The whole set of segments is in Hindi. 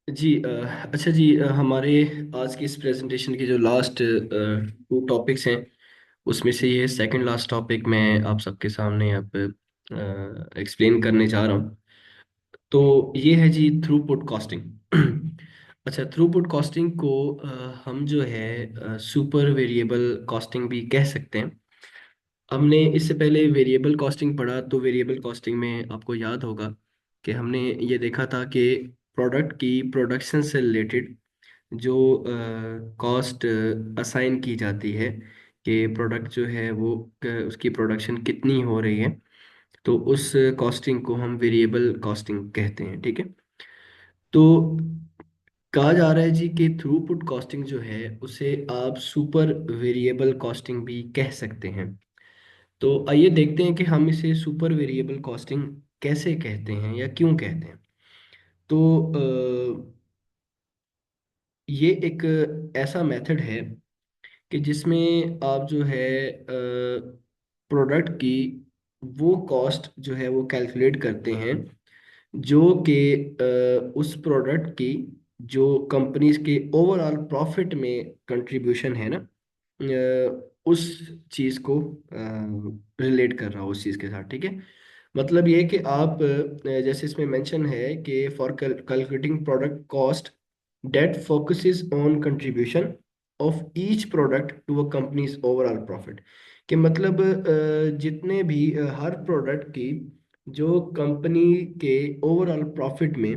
जी अच्छा जी, हमारे आज की इस प्रेजेंटेशन के जो लास्ट टू टॉपिक्स हैं, उसमें से ये सेकंड लास्ट टॉपिक मैं आप सबके सामने अब एक्सप्लेन करने जा रहा हूँ। तो ये है जी थ्रूपुट कॉस्टिंग। अच्छा, थ्रूपुट कॉस्टिंग को हम जो है सुपर वेरिएबल कॉस्टिंग भी कह सकते हैं। हमने इससे पहले वेरिएबल कॉस्टिंग पढ़ा, तो वेरिएबल कॉस्टिंग में आपको याद होगा कि हमने ये देखा था कि प्रोडक्ट की प्रोडक्शन से रिलेटेड जो कॉस्ट असाइन की जाती है कि प्रोडक्ट जो है वो उसकी प्रोडक्शन कितनी हो रही है, तो उस कॉस्टिंग को हम वेरिएबल कॉस्टिंग कहते हैं। ठीक है। तो कहा जा रहा है जी कि थ्रूपुट कॉस्टिंग जो है उसे आप सुपर वेरिएबल कॉस्टिंग भी कह सकते हैं। तो आइए देखते हैं कि हम इसे सुपर वेरिएबल कॉस्टिंग कैसे कहते हैं या क्यों कहते हैं। तो ये एक ऐसा मेथड है कि जिसमें आप जो है प्रोडक्ट की वो कॉस्ट जो है वो कैलकुलेट करते हैं जो कि उस प्रोडक्ट की जो कंपनीज के ओवरऑल प्रॉफिट में कंट्रीब्यूशन है ना, उस चीज़ को रिलेट कर रहा हो उस चीज़ के साथ। ठीक है। मतलब ये कि आप जैसे इसमें मेंशन है कि for calculating product cost that focuses on contribution of each product to a company's overall profit. कि मतलब जितने भी हर प्रोडक्ट की जो कंपनी के ओवरऑल प्रॉफिट में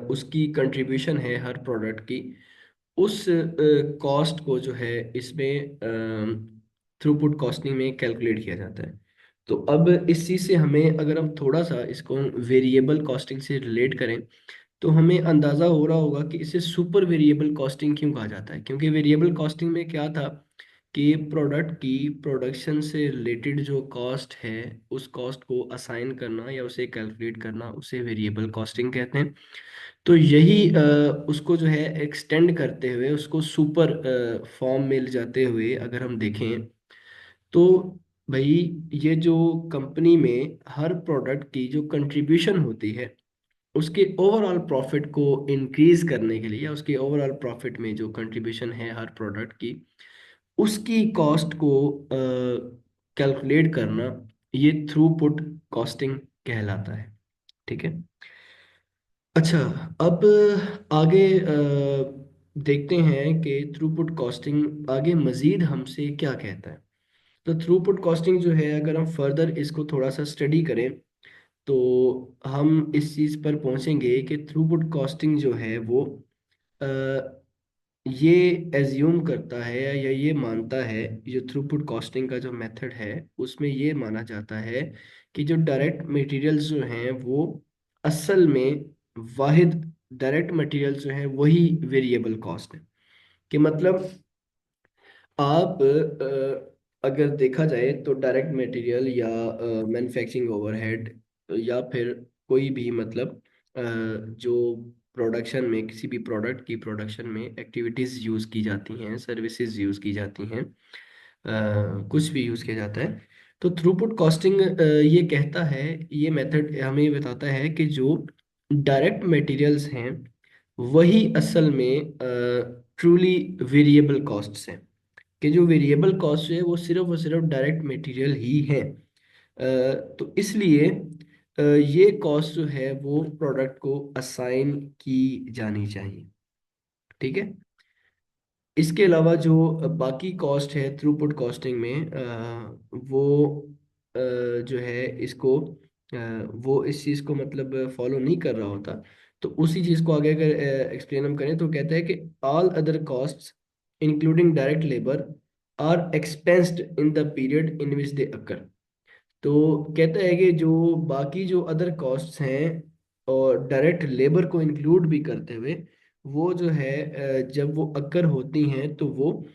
उसकी कंट्रीब्यूशन है हर प्रोडक्ट की, उस कॉस्ट को जो है इसमें थ्रूपुट कॉस्टिंग में कैलकुलेट किया जाता है। तो अब इस चीज़ से हमें, अगर हम थोड़ा सा इसको वेरिएबल कॉस्टिंग से रिलेट करें, तो हमें अंदाज़ा हो रहा होगा कि इसे सुपर वेरिएबल कॉस्टिंग क्यों कहा जाता है। क्योंकि वेरिएबल कॉस्टिंग में क्या था कि प्रोडक्ट की प्रोडक्शन से रिलेटेड जो कॉस्ट है, उस कॉस्ट को असाइन करना या उसे कैलकुलेट करना, उसे वेरिएबल कॉस्टिंग कहते हैं। तो यही उसको जो है एक्सटेंड करते हुए, उसको सुपर फॉर्म में ले जाते हुए अगर हम देखें, तो भाई ये जो कंपनी में हर प्रोडक्ट की जो कंट्रीब्यूशन होती है, उसके ओवरऑल प्रॉफिट को इंक्रीज करने के लिए, या उसके ओवरऑल प्रॉफिट में जो कंट्रीब्यूशन है हर प्रोडक्ट की, उसकी कॉस्ट को कैलकुलेट करना, ये थ्रूपुट कॉस्टिंग कहलाता है। ठीक है। अच्छा, अब आगे देखते हैं कि थ्रूपुट कॉस्टिंग आगे मजीद हमसे क्या कहता है। तो थ्रूपुट कॉस्टिंग जो है, अगर हम फर्दर इसको थोड़ा सा स्टडी करें, तो हम इस चीज़ पर पहुंचेंगे कि थ्रूपुट कॉस्टिंग जो है वो अ, ये एज्यूम करता है या ये मानता है, जो थ्रूपुट कॉस्टिंग का जो मेथड है उसमें ये माना जाता है कि जो डायरेक्ट मटेरियल्स जो हैं वो असल में वाहिद डायरेक्ट मटेरियल्स जो हैं वही वेरिएबल कॉस्ट है। कि मतलब आप अगर देखा जाए तो डायरेक्ट मटेरियल या मैन्युफैक्चरिंग ओवरहेड या फिर कोई भी मतलब जो प्रोडक्शन में, किसी भी प्रोडक्ट की प्रोडक्शन में एक्टिविटीज़ यूज़ की जाती हैं, सर्विसेज यूज़ की जाती हैं, कुछ भी यूज़ किया जाता है, तो थ्रूपुट कॉस्टिंग ये कहता है, ये मेथड हमें ये बताता है कि जो डायरेक्ट मटेरियल्स हैं वही असल में ट्रूली वेरिएबल कॉस्ट्स हैं। कि जो वेरिएबल कॉस्ट है वो सिर्फ और सिर्फ डायरेक्ट मटेरियल ही है। तो इसलिए ये कॉस्ट जो है वो प्रोडक्ट को असाइन की जानी चाहिए। ठीक है। इसके अलावा जो बाकी कॉस्ट है थ्रूपुट कॉस्टिंग में, वो जो है इसको वो इस चीज़ को मतलब फॉलो नहीं कर रहा होता। तो उसी चीज़ को आगे अगर एक्सप्लेन हम करें तो कहता है कि all other costs including direct labour are expensed in the period in which they occur. तो कहता है कि जो बाकी जो अदर कॉस्ट्स हैं और डायरेक्ट लेबर को इंक्लूड भी करते हुए, वो जो है जब वो अकर होती हैं तो वो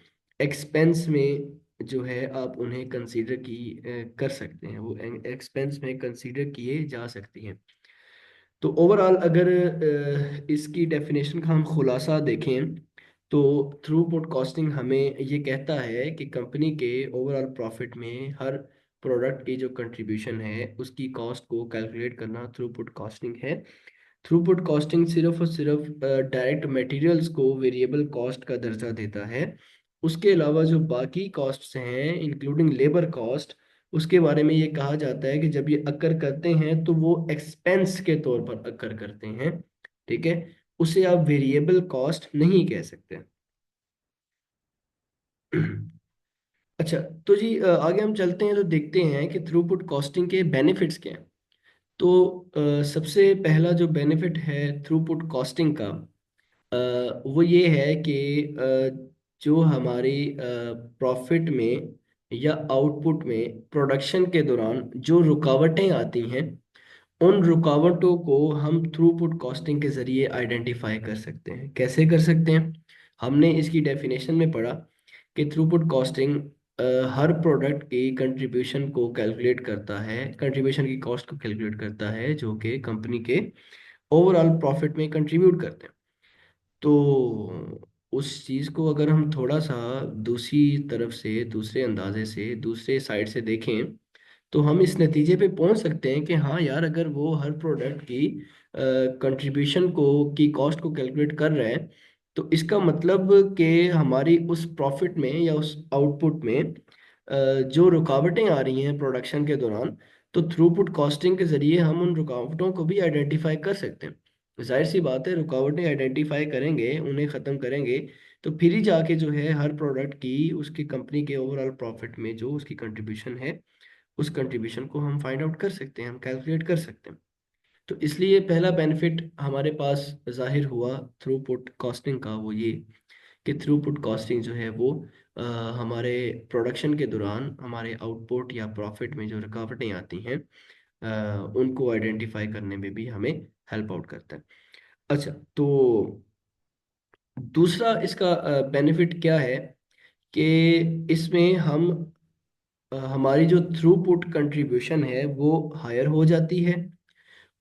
एक्सपेंस में जो है आप उन्हें कंसीडर की कर सकते हैं, वो एक्सपेंस में कंसीडर किए जा सकती हैं। तो ओवरऑल अगर इसकी डेफिनेशन का हम खुलासा देखें, तो थ्रूपुट कॉस्टिंग हमें ये कहता है कि कंपनी के ओवरऑल प्रॉफिट में हर प्रोडक्ट की जो कंट्रीब्यूशन है उसकी कॉस्ट को कैलकुलेट करना थ्रूपुट कॉस्टिंग है। थ्रूपुट कॉस्टिंग सिर्फ और सिर्फ डायरेक्ट मटेरियल्स को वेरिएबल कॉस्ट का दर्जा देता है। उसके अलावा जो बाकी कॉस्ट्स हैं इंक्लूडिंग लेबर कॉस्ट, उसके बारे में ये कहा जाता है कि जब ये अकर करते हैं तो वो एक्सपेंस के तौर पर अकर करते हैं। ठीक है, उसे आप वेरिएबल कॉस्ट नहीं कह सकते। अच्छा, तो जी आगे हम चलते हैं तो देखते हैं कि थ्रूपुट कॉस्टिंग के बेनिफिट्स क्या हैं। तो सबसे पहला जो बेनिफिट है थ्रूपुट कॉस्टिंग का, वो ये है कि जो हमारी प्रॉफिट में या आउटपुट में प्रोडक्शन के दौरान जो रुकावटें आती हैं, उन रुकावटों को हम थ्रूपुट कॉस्टिंग के ज़रिए आइडेंटिफाई कर सकते हैं। कैसे कर सकते हैं? हमने इसकी डेफिनेशन में पढ़ा कि थ्रूपुट कॉस्टिंग हर प्रोडक्ट की कंट्रीब्यूशन को कैलकुलेट करता है, कंट्रीब्यूशन की कॉस्ट को कैलकुलेट करता है जो कि कंपनी के ओवरऑल प्रॉफिट में कंट्रीब्यूट करते हैं। तो उस चीज़ को अगर हम थोड़ा सा दूसरी तरफ से, दूसरे अंदाजे से, दूसरे साइड से देखें, तो हम इस नतीजे पे पहुंच सकते हैं कि हाँ यार, अगर वो हर प्रोडक्ट की कंट्रीब्यूशन को की कॉस्ट को कैलकुलेट कर रहे हैं, तो इसका मतलब कि हमारी उस प्रॉफिट में या उस आउटपुट में जो रुकावटें आ रही हैं प्रोडक्शन के दौरान, तो थ्रूपुट कॉस्टिंग के ज़रिए हम उन रुकावटों को भी आइडेंटिफाई कर सकते हैं। जाहिर सी बात है, रुकावटें आइडेंटिफाई करेंगे, उन्हें ख़त्म करेंगे, तो फिर ही जाके जो है हर प्रोडक्ट की उसकी कंपनी के ओवरऑल प्रॉफिट में जो उसकी कंट्रीब्यूशन है, उस कंट्रीब्यूशन को हम फाइंड आउट कर सकते हैं, हम कैलकुलेट कर सकते हैं। तो इसलिए पहला बेनिफिट हमारे पास जाहिर हुआ थ्रूपुट कॉस्टिंग का, वो ये कि थ्रूपुट कॉस्टिंग जो है वो अ, हमारे प्रोडक्शन के दौरान हमारे आउटपुट या प्रॉफिट में जो रुकावटें आती हैं, उनको आइडेंटिफाई करने में भी हमें हेल्प आउट करता है। अच्छा, तो दूसरा इसका बेनिफिट क्या है कि इसमें हम हमारी जो थ्रूपुट कंट्रीब्यूशन है वो हायर हो जाती है,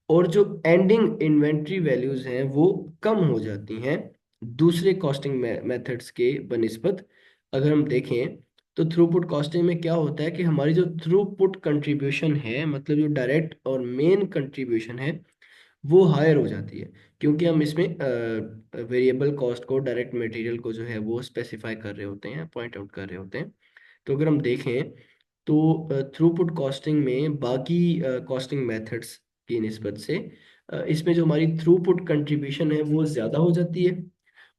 और जो एंडिंग इन्वेंट्री वैल्यूज हैं वो कम हो जाती हैं दूसरे कॉस्टिंग मेथड्स के बनिस्बत। अगर हम देखें तो थ्रूपुट कॉस्टिंग में क्या होता है कि हमारी जो थ्रूपुट कंट्रीब्यूशन है, मतलब जो डायरेक्ट और मेन कंट्रीब्यूशन है, वो हायर हो जाती है, क्योंकि हम इसमें वेरिएबल कॉस्ट को, डायरेक्ट मटेरियल को जो है वो स्पेसिफाई कर रहे होते हैं, पॉइंट आउट कर रहे होते हैं। तो अगर हम देखें तो थ्रूपुट कॉस्टिंग में बाकी कॉस्टिंग मेथड्स की निस्बत से इसमें जो हमारी थ्रूपुट कंट्रीब्यूशन है वो ज़्यादा हो जाती है,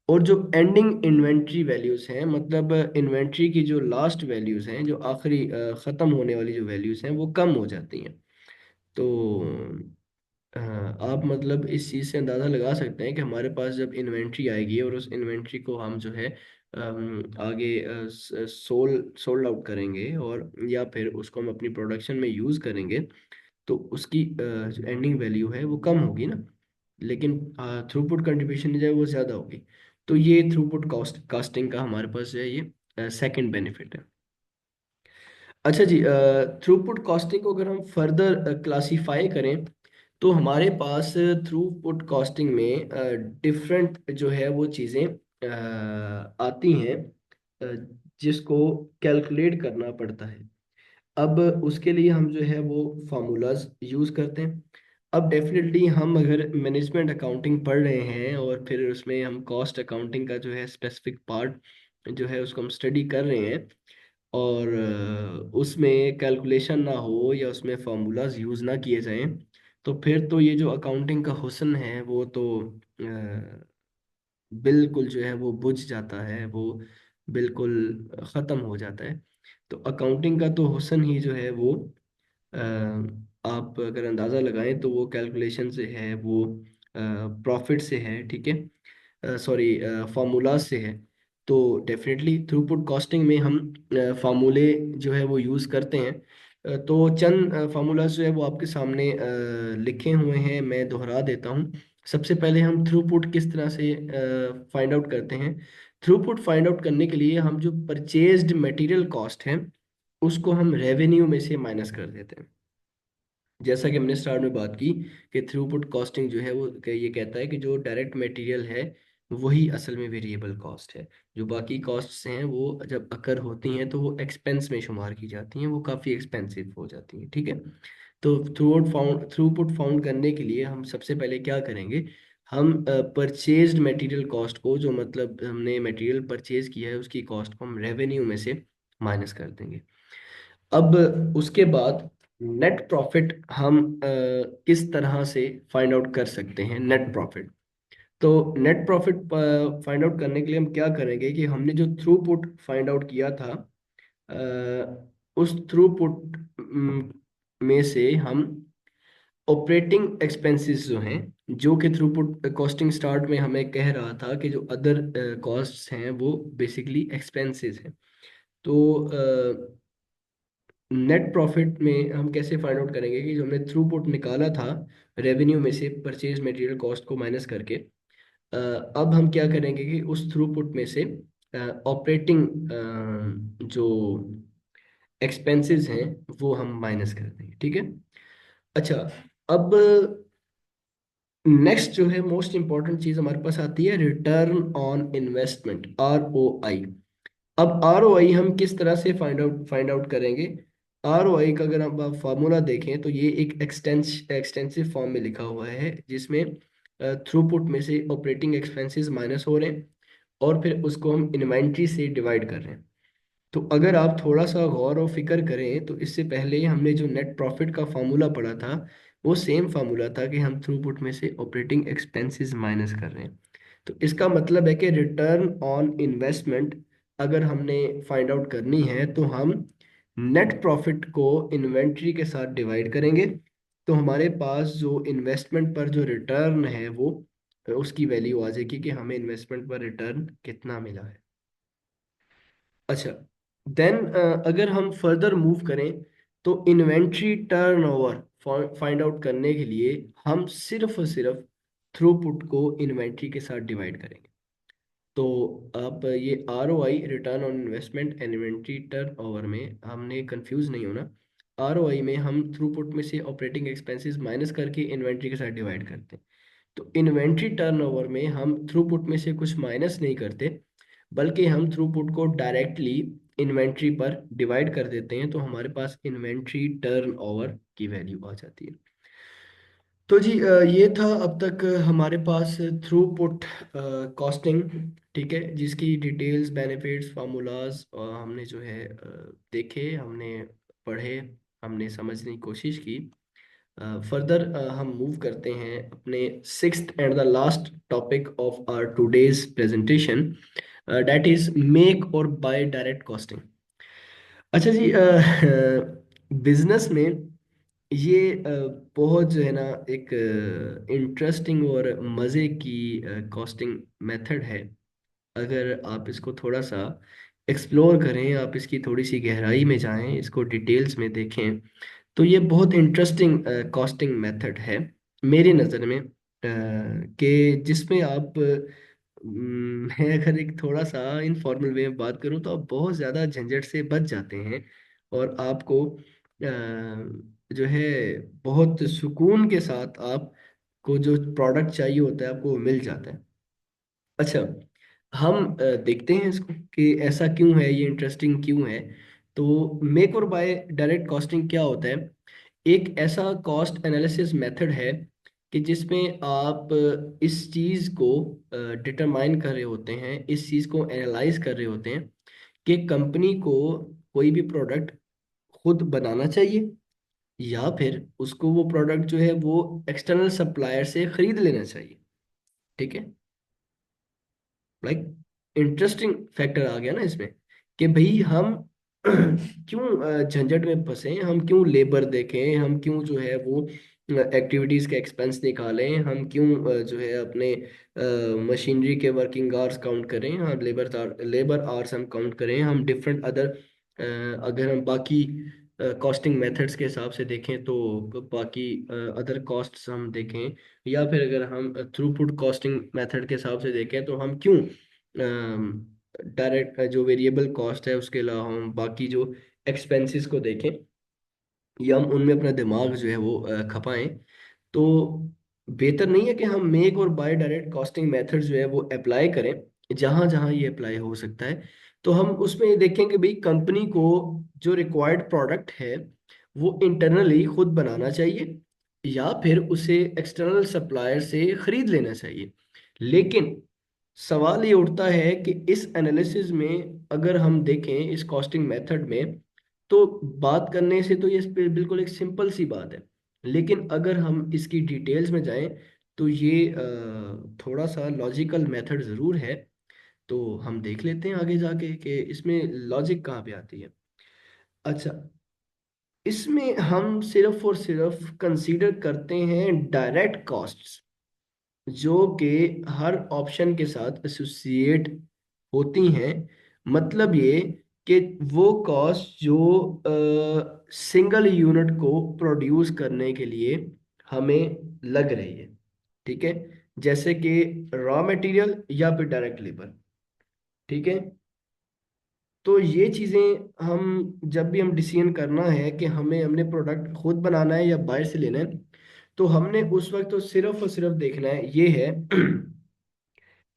और जो एंडिंग इन्वेंट्री वैल्यूज़ हैं, मतलब इन्वेंट्री की जो लास्ट वैल्यूज़ हैं, जो आखिरी ख़त्म होने वाली जो वैल्यूज़ हैं, वो कम हो जाती हैं। तो आप मतलब इस चीज़ से अंदाज़ा लगा सकते हैं कि हमारे पास जब इन्वेंट्री आएगी और उस इन्वेंट्री को हम जो है आगे सोल्ड आउट करेंगे, और या फिर उसको हम अपनी प्रोडक्शन में यूज़ करेंगे, तो उसकी जो एंडिंग वैल्यू है वो कम होगी ना, लेकिन थ्रूपुट कंट्रीब्यूशन जो है वो ज़्यादा होगी। तो ये थ्रूपुट कास्टिंग का हमारे पास जो है ये सेकंड बेनिफिट है। अच्छा जी, थ्रूपुट कॉस्टिंग को अगर हम फर्दर क्लासीफाई करें, तो हमारे पास थ्रूपुट कॉस्टिंग में डिफरेंट जो है वो चीज़ें आती हैं, जिसको कैलकुलेट करना पड़ता है। अब उसके लिए हम जो है वो फार्मूलाज यूज़ करते हैं। अब डेफिनेटली हम अगर मैनेजमेंट अकाउंटिंग पढ़ रहे हैं और फिर उसमें हम कॉस्ट अकाउंटिंग का जो है स्पेसिफिक पार्ट जो है उसको हम स्टडी कर रहे हैं, और उसमें कैलकुलेशन ना हो या उसमें फार्मूलाज यूज़ ना किए जाएं, तो फिर तो ये जो अकाउंटिंग का हुस्न है वो तो बिल्कुल जो है वो बुझ जाता है, वो बिल्कुल ख़त्म हो जाता है। तो अकाउंटिंग का तो हुस्न ही जो है वो अ, आप अगर अंदाज़ा लगाएं तो वो कैलकुलेशन से है, वो प्रॉफिट से है, ठीक है, सॉरी, फार्मूलाज से है। तो डेफिनेटली थ्रूपुट कॉस्टिंग में हम फार्मूले जो है वो यूज़ करते हैं। तो चंद फार्मूलाज जो है वो आपके सामने लिखे हुए हैं, मैं दोहरा देता हूँ। सबसे पहले हम थ्रूपुट किस तरह से फाइंड आउट करते हैं। थ्रूपुट फाइंड आउट करने के लिए हम जो परचेज्ड मटेरियल कॉस्ट है उसको हम रेवेन्यू में से माइनस कर देते हैं। जैसा कि हमने स्टार्ट में बात की कि थ्रूपुट कॉस्टिंग जो है वो ये कहता है कि जो डायरेक्ट मटेरियल है वही असल में वेरिएबल कॉस्ट है। जो बाकी कॉस्ट्स हैं वो जब अकर होती हैं तो वो एक्सपेंस में शुमार की जाती हैं, वो काफ़ी एक्सपेंसिव हो जाती हैं, ठीक है। तो थ्रूपुट फाउंड करने के लिए हम सबसे पहले क्या करेंगे, हम परचेज्ड मटेरियल कॉस्ट को, जो मतलब हमने मटेरियल परचेज किया है उसकी कॉस्ट को हम रेवेन्यू में से माइनस कर देंगे। अब उसके बाद नेट प्रॉफिट हम किस तरह से फाइंड आउट कर सकते हैं नेट प्रॉफिट। तो नेट प्रॉफिट फाइंड आउट करने के लिए हम क्या करेंगे कि हमने जो थ्रूपुट फाइंड आउट किया था, उस थ्रूपुट में से हम ऑपरेटिंग एक्सपेंसेस जो हैं, जो कि थ्रूपुट कॉस्टिंग स्टार्ट में हमें कह रहा था कि जो अदर कॉस्ट्स हैं वो बेसिकली एक्सपेंसेस हैं। तो नेट प्रॉफिट में हम कैसे फाइंड आउट करेंगे कि जो हमने थ्रूपुट निकाला था रेवेन्यू में से परचेज मटेरियल कॉस्ट को माइनस करके, अब हम क्या करेंगे कि उस थ्रूपुट में से ऑपरेटिंग जो एक्सपेंसेस हैं वो हम माइनस कर देंगे, ठीक है। अच्छा, अब नेक्स्ट जो है मोस्ट इंपॉर्टेंट चीज हमारे पास आती है रिटर्न ऑन इन्वेस्टमेंट, ROI। अब ROI हम किस तरह से फाइंड आउट करेंगे। ROI का अगर हम फार्मूला देखें तो ये एक एक्सटेंसिव फॉर्म में लिखा हुआ है, जिसमें थ्रूपुट में से ऑपरेटिंग एक्सपेंसेस माइनस हो रहे हैं और फिर उसको हम इन्वेंट्री से डिवाइड कर रहे हैं। तो अगर आप थोड़ा सा गौर और फिक्र करें तो इससे पहले हमने जो नेट प्रॉफिट का फार्मूला पढ़ा था वो सेम फार्मूला था कि हम थ्रूपुट में से ऑपरेटिंग एक्सपेंसेस माइनस कर रहे हैं। तो इसका मतलब है कि रिटर्न ऑन इन्वेस्टमेंट अगर हमने फाइंड आउट करनी है तो हम नेट प्रॉफिट को इन्वेंट्री के साथ डिवाइड करेंगे। तो हमारे पास जो इन्वेस्टमेंट पर जो रिटर्न है वो उसकी वैल्यू आ जाएगी कि हमें इन्वेस्टमेंट पर रिटर्न कितना मिला है। अच्छा, देन अगर हम फर्दर मूव करें तो इन्वेंट्री टर्नओवर फाइंड आउट करने के लिए हम सिर्फ और सिर्फ थ्रूपुट को इन्वेंट्री के साथ डिवाइड करेंगे। तो अब ये ROI return on investment and inventory turnover में हमने कंफ्यूज नहीं होना। ROI में हम थ्रूपुट में से ऑपरेटिंग एक्सपेंसेस माइनस करके इन्वेंट्री के साथ डिवाइड करते हैं। तो इन्वेंट्री टर्नओवर में हम थ्रूपुट में से कुछ माइनस नहीं करते, बल्कि हम थ्रूपुट को डायरेक्टली इन्वेंट्री पर डिवाइड कर देते हैं, तो हमारे पास इन्वेंट्री टर्नओवर की वैल्यू आ जाती है। तो जी ये था अब तक हमारे पास थ्रूपुट कॉस्टिंग, ठीक है, जिसकी डिटेल्स बेनिफिट्स फार्मूलाज हमने जो है देखे, हमने पढ़े, हमने समझने की कोशिश की। फर्दर हम मूव करते हैं अपने sixth and the last topic of our today's presentation, that is make और बाय डायरेक्ट कॉस्टिंग। अच्छा जी, बिजनेस में ये बहुत जो है ना एक इंटरेस्टिंग और मज़े की कॉस्टिंग मेथड है। अगर आप इसको थोड़ा सा एक्सप्लोर करें, आप इसकी थोड़ी सी गहराई में जाएं, इसको डिटेल्स में देखें, तो ये बहुत इंटरेस्टिंग कॉस्टिंग मेथड है मेरी नज़र में, कि जिसमें आप मैं अगर एक थोड़ा सा इनफॉर्मल वे में बात करूं तो आप बहुत ज़्यादा झंझट से बच जाते हैं और आपको जो है बहुत सुकून के साथ आपको जो प्रोडक्ट चाहिए होता है आपको वो मिल जाता है। अच्छा, हम देखते हैं इसको कि ऐसा क्यों है, ये इंटरेस्टिंग क्यों है। तो मेक और बाय डायरेक्ट कॉस्टिंग क्या होता है, एक ऐसा कॉस्ट एनालिसिस मेथड है कि जिसमें आप इस चीज़ को डिटरमाइन कर रहे होते हैं, इस चीज़ को एनालाइज कर रहे होते हैं कि कंपनी को कोई भी प्रोडक्ट खुद बनाना चाहिए या फिर उसको वो प्रोडक्ट जो है वो एक्सटर्नल सप्लायर से खरीद लेना चाहिए, ठीक है। लाइक इंटरेस्टिंग फैक्टर आ गया ना इसमें कि भाई हम क्यों झंझट में फंसे, हम क्यों लेबर देखें, हम क्यों जो है वो एक्टिविटीज के एक्सपेंस निकालें, हम क्यों जो है अपने मशीनरी के वर्किंग आवर्स काउंट करें, हम लेबर आवर्स हम काउंट करें, हम डिफरेंट अदर अगर हम बाकी कॉस्टिंग मेथड्स के हिसाब से देखें तो बाकी अदर कॉस्ट्स हम देखें, या फिर अगर हम थ्रूपुट कॉस्टिंग मेथड के हिसाब से देखें तो हम क्यों डायरेक्ट जो वेरिएबल कॉस्ट है उसके अलावा हम बाकी जो एक्सपेंसेस को देखें या हम उनमें अपना दिमाग जो है वो खपाएं। तो बेहतर नहीं है कि हम मेक और बाय डायरेक्ट कॉस्टिंग मेथड जो है वो अप्लाई करें जहां जहां ये अप्लाई हो सकता है। तो हम उसमें ये देखें कि भाई कंपनी को जो रिक्वायर्ड प्रोडक्ट है वो इंटरनली खुद बनाना चाहिए या फिर उसे एक्सटर्नल सप्लायर से खरीद लेना चाहिए। लेकिन सवाल ये उठता है कि इस एनालिसिस में अगर हम देखें इस कॉस्टिंग मेथड में, तो बात करने से तो ये बिल्कुल एक सिंपल सी बात है। लेकिन अगर हम इसकी डिटेल्स में जाएं तो ये थोड़ा सा लॉजिकल मेथड ज़रूर है। तो हम देख लेते हैं आगे जाके कि इसमें लॉजिक कहाँ पे आती है। अच्छा, इसमें हम सिर्फ और सिर्फ कंसीडर करते हैं डायरेक्ट कॉस्ट्स जो कि हर ऑप्शन के साथ एसोसिएट होती हैं। मतलब ये कि वो कॉस्ट जो सिंगल यूनिट को प्रोड्यूस करने के लिए हमें लग रही है, ठीक है। जैसे कि रॉ मटेरियल या फिर डायरेक्ट लेबर, ठीक है। तो ये चीज़ें हम जब भी हम डिसीजन करना है कि हमें हमने प्रोडक्ट खुद बनाना है या बाहर से लेना है, तो हमने उस वक्त तो सिर्फ और सिर्फ देखना है ये है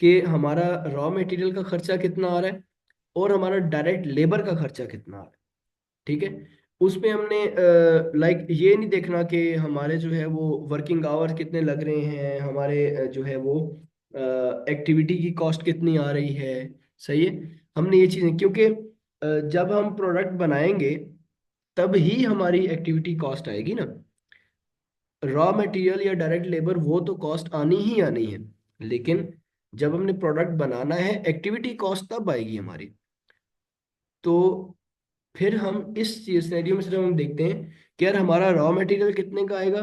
कि हमारा रॉ मटेरियल का खर्चा कितना आ रहा है और हमारा डायरेक्ट लेबर का खर्चा कितना आ रहा है, ठीक है। उसमें हमने लाइक ये नहीं देखना कि हमारे जो है वो वर्किंग आवर्स कितने लग रहे हैं, हमारे जो है वो एक्टिविटी की कॉस्ट कितनी आ रही है। सही है। हमने ये चीज़ें क्योंकि जब हम प्रोडक्ट बनाएंगे तब ही हमारी एक्टिविटी कॉस्ट आएगी ना। रॉ मटेरियल या डायरेक्ट लेबर वो तो कॉस्ट आनी ही आनी है, लेकिन जब हमने प्रोडक्ट बनाना है एक्टिविटी कॉस्ट तब आएगी हमारी। तो फिर हम इस सिनेरियो में सिर्फ हम देखते हैं कि यार हमारा रॉ मटेरियल कितने का आएगा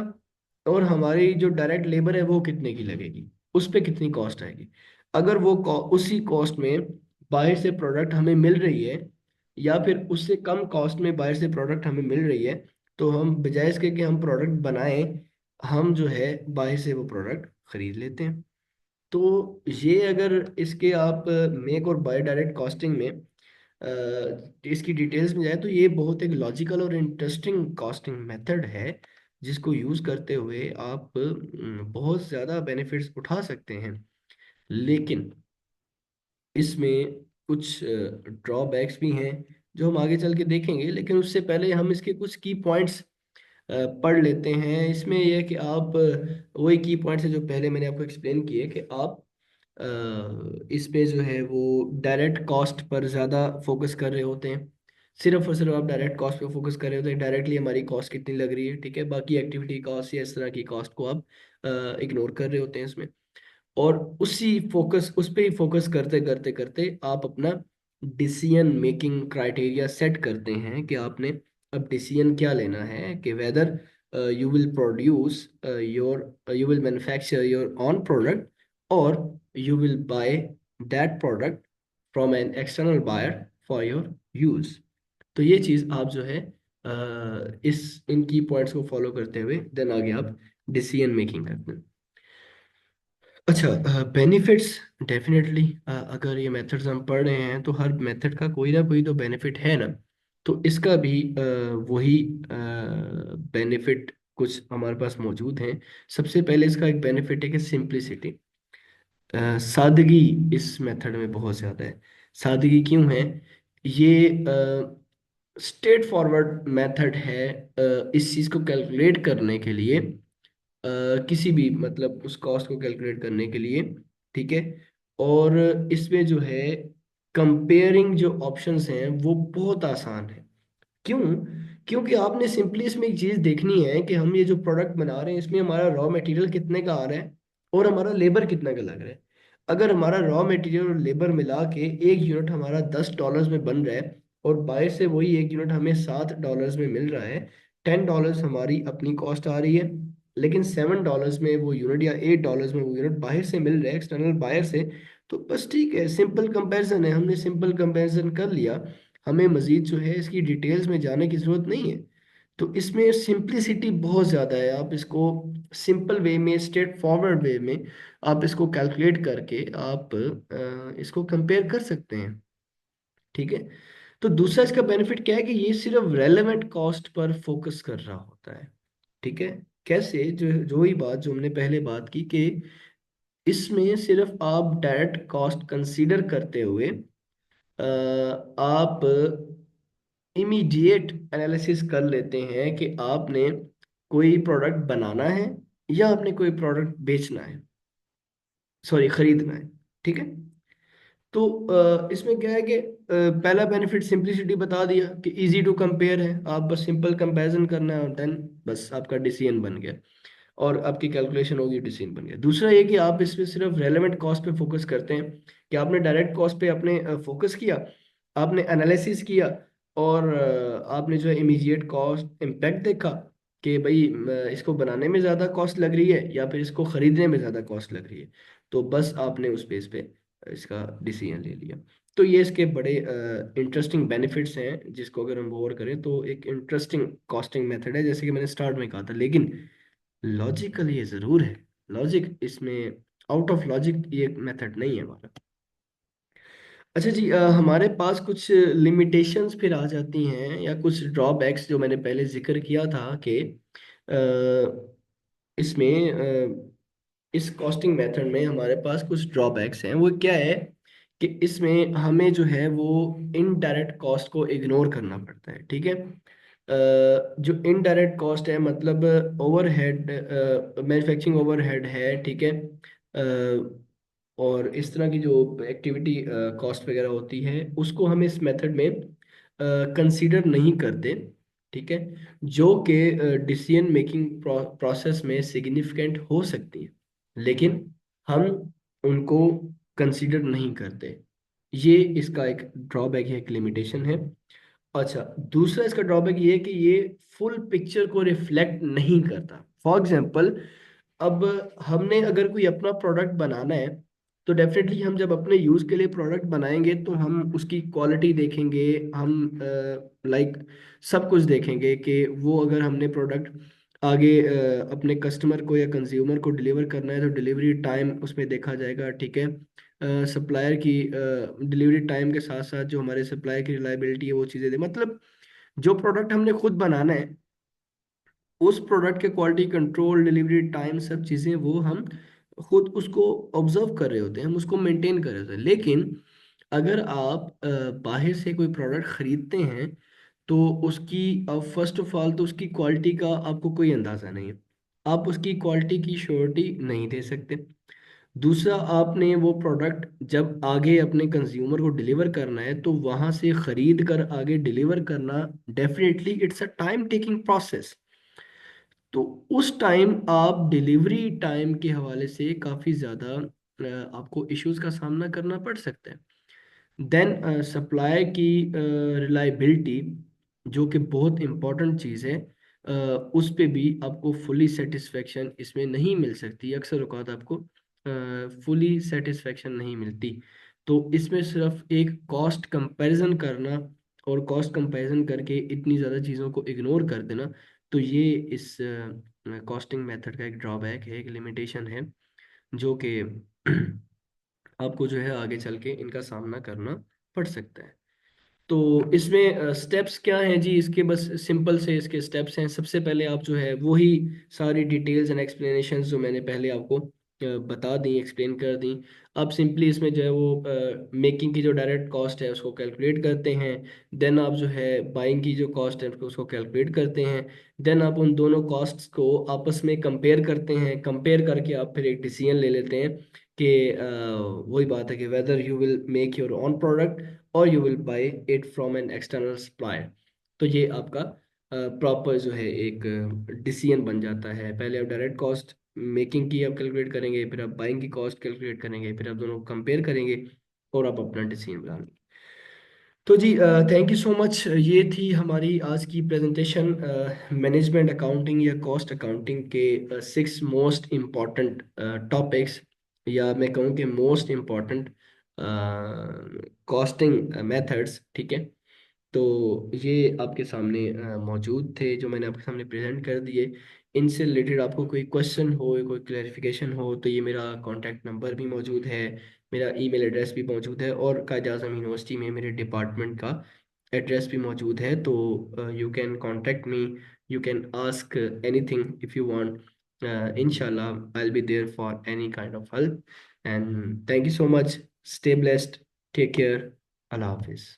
और हमारी जो डायरेक्ट लेबर है वो कितने की लगेगी, उस पे कितनी कॉस्ट आएगी। अगर वो उसी कॉस्ट में बाहर से प्रोडक्ट हमें मिल रही है या फिर उससे कम कॉस्ट में बाहर से प्रोडक्ट हमें मिल रही है, तो हम बजाय इसके कि हम प्रोडक्ट बनाएं, हम जो है बाहर से वो प्रोडक्ट खरीद लेते हैं। तो ये अगर इसके आप मेक और बाय डायरेक्ट कॉस्टिंग में इसकी डिटेल्स में जाए तो ये बहुत एक लॉजिकल और इंटरेस्टिंग कॉस्टिंग मेथड है जिसको यूज करते हुए आप बहुत ज़्यादा बेनिफिट्स उठा सकते हैं। लेकिन इसमें कुछ ड्रॉबैक्स भी हैं जो हम आगे चल के देखेंगे, लेकिन उससे पहले हम इसके कुछ की पॉइंट्स पढ़ लेते हैं। इसमें यह है कि आप वही की पॉइंट्स है जो पहले मैंने आपको एक्सप्लेन किए कि आप इसमें जो है वो डायरेक्ट कॉस्ट पर ज़्यादा फोकस कर रहे होते हैं। सिर्फ और सिर्फ आप डायरेक्ट कॉस्ट पे फोकस कर रहे होते हैं, डायरेक्टली हमारी कॉस्ट कितनी लग रही है, ठीक है। बाकी एक्टिविटी कॉस्ट या इस तरह की कॉस्ट को आप इग्नोर कर रहे होते हैं इसमें। और उस पे ही फोकस करते करते करते आप अपना डिसीजन मेकिंग क्राइटेरिया सेट करते हैं कि आपने अब डिसीजन क्या लेना है कि whether you will produce your you will manufacture your own product और you will buy that product from an external buyer for your use. तो ये चीज़ आप जो है इस इन की पॉइंट्स को फॉलो करते हुए देन आगे आप डिसीजन मेकिंग करते हैं। अच्छा, बेनिफिट्स डेफिनेटली अगर ये मेथड्स हम पढ़ रहे हैं तो हर मेथड का कोई ना कोई तो बेनिफिट है ना। तो इसका भी वही बेनिफिट कुछ हमारे पास मौजूद हैं। सबसे पहले इसका एक बेनिफिट है कि सिंप्लिसिटी, सादगी इस मेथड में बहुत ज़्यादा है। सादगी क्यों है? ये स्ट्रेट फॉरवर्ड मेथड है इस चीज़ को कैलकुलेट करने के लिए, किसी भी मतलब उस कॉस्ट को कैलकुलेट करने के लिए, ठीक है। और इसमें जो है कंपेयरिंग जो ऑप्शंस हैं वो बहुत आसान है। क्यों? क्योंकि आपने सिंपली इसमें एक चीज देखनी है कि हम ये जो प्रोडक्ट बना रहे हैं इसमें हमारा रॉ मटेरियल कितने का आ रहा है और हमारा लेबर कितना का लग रहा है। अगर हमारा रॉ मटेरियल और लेबर मिला के एक यूनिट हमारा $10 में बन रहा है और बाहर से वही एक यूनिट हमें $7 में मिल रहा है, $10 हमारी अपनी कॉस्ट आ रही है, लेकिन $7 में वो यूनिट या $8 में वो यूनिट बाहर से मिल रहा है एक्सटर्नल बायर से। तो बस ठीक है, सिंपल कंपैरिजन है, हमने सिंपल कंपैरिजन कर लिया। हमें मजीद जो है इसकी डिटेल्स में जाने की जरूरत नहीं है। तो इसमें सिंप्लिसिटी बहुत ज़्यादा है। आप इसको सिंपल वे में, स्ट्रेट फॉरवर्ड वे में आप इसको कैलकुलेट करके आप इसको कंपेयर कर सकते हैं, ठीक है। तो दूसरा इसका बेनिफिट क्या है कि ये सिर्फ रेलेवेंट कॉस्ट पर फोकस कर रहा होता है, ठीक है। कैसे? जो जो ही बात जो हमने पहले बात की कि इसमें सिर्फ आप डायरेक्ट कॉस्ट कंसीडर करते हुए आप इमीडिएट एनालिसिस कर लेते हैं कि आपने कोई प्रोडक्ट बनाना है या आपने कोई प्रोडक्ट बेचना है, सॉरी खरीदना है। ठीक है। तो इसमें क्या है कि पहला बेनिफिट सिंपलिसिटी बता दिया कि इजी टू कंपेयर है, आप बस सिंपल कंपैरिजन करना है और देन बस आपका डिसीजन बन गया और आपकी कैलकुलेशन होगी, डिसीजन बन गया। दूसरा ये कि आप इसमें सिर्फ रेलेवेंट कॉस्ट पे फोकस करते हैं, कि आपने डायरेक्ट कॉस्ट पे अपने फोकस किया, आपने एनालिसिस किया और आपने जो है इमीडिएट कॉस्ट इम्पैक्ट देखा कि भाई इसको बनाने में ज़्यादा कॉस्ट लग रही है या फिर इसको खरीदने में ज़्यादा कॉस्ट लग रही है, तो बस आपने उस बेस पे इसका डिसीजन ले लिया। तो ये इसके बड़े इंटरेस्टिंग बेनिफिट्स हैं, जिसको अगर हम गौर करें तो एक इंटरेस्टिंग कॉस्टिंग मेथड है, जैसे कि मैंने स्टार्ट में कहा था। लेकिन लॉजिकल ये जरूर है, लॉजिक इसमें आउट ऑफ लॉजिक ये मेथड नहीं है हमारा। अच्छा जी, हमारे पास कुछ लिमिटेशंस फिर आ जाती हैं या कुछ ड्रॉबैक्स जो मैंने पहले जिक्र किया था कि इसमें इस कॉस्टिंग मेथड में हमारे पास कुछ ड्रॉबैक्स हैं। वो क्या है कि इसमें हमें जो है वो इनडायरेक्ट कॉस्ट को इग्नोर करना पड़ता है। ठीक है। जो इनडायरेक्ट कॉस्ट है मतलब ओवरहेड, मैन्युफैक्चरिंग ओवरहेड है। ठीक है। और इस तरह की जो एक्टिविटी कॉस्ट वगैरह होती है उसको हम इस मेथड में कंसीडर नहीं करते। ठीक है। जो कि डिसीजन मेकिंग प्रोसेस में सिग्निफिकेंट हो सकती है, लेकिन हम उनको कंसीडर नहीं करते। ये इसका एक ड्रॉबैक है, एक लिमिटेशन है। अच्छा, दूसरा इसका ड्रॉबैक ये है कि ये फुल पिक्चर को रिफ्लेक्ट नहीं करता। फॉर एग्जांपल, अब हमने अगर कोई अपना प्रोडक्ट बनाना है तो डेफिनेटली हम जब अपने यूज़ के लिए प्रोडक्ट बनाएंगे तो हम उसकी क्वालिटी देखेंगे, हम लाइक सब कुछ देखेंगे कि वो अगर हमने प्रोडक्ट आगे अपने कस्टमर को या कंज्यूमर को डिलीवर करना है तो डिलीवरी टाइम उसमें देखा जाएगा। ठीक है। सप्लायर की डिलीवरी टाइम के साथ साथ जो हमारे सप्लायर की रिलायबिलिटी है वो चीज़ें दे, मतलब जो प्रोडक्ट हमने खुद बनाना है उस प्रोडक्ट के क्वालिटी कंट्रोल, डिलीवरी टाइम, सब चीज़ें वो हम खुद उसको ऑब्जर्व कर रहे होते हैं, हम उसको मेंटेन कर रहे होते हैं। लेकिन अगर आप बाहर से कोई प्रोडक्ट खरीदते हैं तो उसकी फर्स्ट ऑफ ऑल तो उसकी क्वालिटी का आपको कोई अंदाज़ा नहीं है, आप उसकी क्वालिटी की श्योरिटी नहीं दे सकते। दूसरा, आपने वो प्रोडक्ट जब आगे अपने कंज्यूमर को डिलीवर करना है तो वहाँ से खरीद कर आगे डिलीवर करना definitely it's a time taking process. तो उस टाइम आप डिलीवरी टाइम के हवाले से काफ़ी ज़्यादा आपको इश्यूज का सामना करना पड़ सकता है। देन सप्लाई की रिलायबिलिटी, जो कि बहुत इम्पोर्टेंट चीज़ है, उस पे भी आपको फुली सेटिस्फेक्शन इसमें नहीं मिल सकती। अक्सर औक़ात आपको फुली सेटिस्फेक्शन नहीं मिलती। तो इसमें सिर्फ एक कॉस्ट कंपैरिजन करना और कॉस्ट कंपैरिजन करके इतनी ज़्यादा चीज़ों को इग्नोर कर देना, तो ये इस कॉस्टिंग मेथड का एक ड्रॉबैक है, एक लिमिटेशन है, जो कि आपको जो है आगे चल के इनका सामना करना पड़ सकता है। तो इसमें स्टेप्स क्या हैं जी, इसके बस सिंपल से इसके स्टेप्स हैं। सबसे पहले आप जो है वही सारी डिटेल्स एंड एक्सप्लेनेशंस जो मैंने पहले आपको बता दी, एक्सप्लेन कर दी। आप सिंपली इसमें जो है वो मेकिंग की जो डायरेक्ट कॉस्ट है उसको कैलकुलेट करते हैं। देन आप जो है बाइंग की जो कॉस्ट है उसको कैलकुलेट करते हैं। देन आप उन दोनों कॉस्ट्स को आपस में कंपेयर करते हैं, कंपेयर करके आप फिर एक डिसीजन ले लेते हैं कि वही बात है कि whether you will make your own product और you will buy it from an external supplier. तो ये आपका प्रॉपर जो है एक डिसीजन बन जाता है। पहले आप डायरेक्ट कॉस्ट मेकिंग की आप कैलकुलेट करेंगे, फिर आप बाइंग की कॉस्ट कैलकुलेट करेंगे, फिर आप दोनों कंपेयर करेंगे और आप अपना डिसीजन बनाएंगे। तो जी, थैंक यू सो मच। ये थी हमारी आज की प्रेजेंटेशन, मैनेजमेंट अकाउंटिंग या कॉस्ट अकाउंटिंग के 6 मोस्ट इम्पॉर्टेंट टॉपिक्स, या मैं कहूँ कि मोस्ट इम्पॉर्टेंट कॉस्टिंग मेथड्स। ठीक है। तो ये आपके सामने मौजूद थे, जो मैंने आपके सामने प्रेजेंट कर दिए। इनसे रिलेटेड आपको कोई क्वेश्चन हो, कोई क्लैरिफिकेशन हो, तो ये मेरा कॉन्टैक्ट नंबर भी मौजूद है, मेरा ईमेल एड्रेस भी मौजूद है, और कायद आज़म यूनिवर्सिटी में मेरे डिपार्टमेंट का एड्रेस भी मौजूद है। तो you can contact me, you can ask anything if you want. इंशाल्लाह I will be there for any kind of help. And thank you so much. Stay blessed, take care, अल्लाह हाफिज़।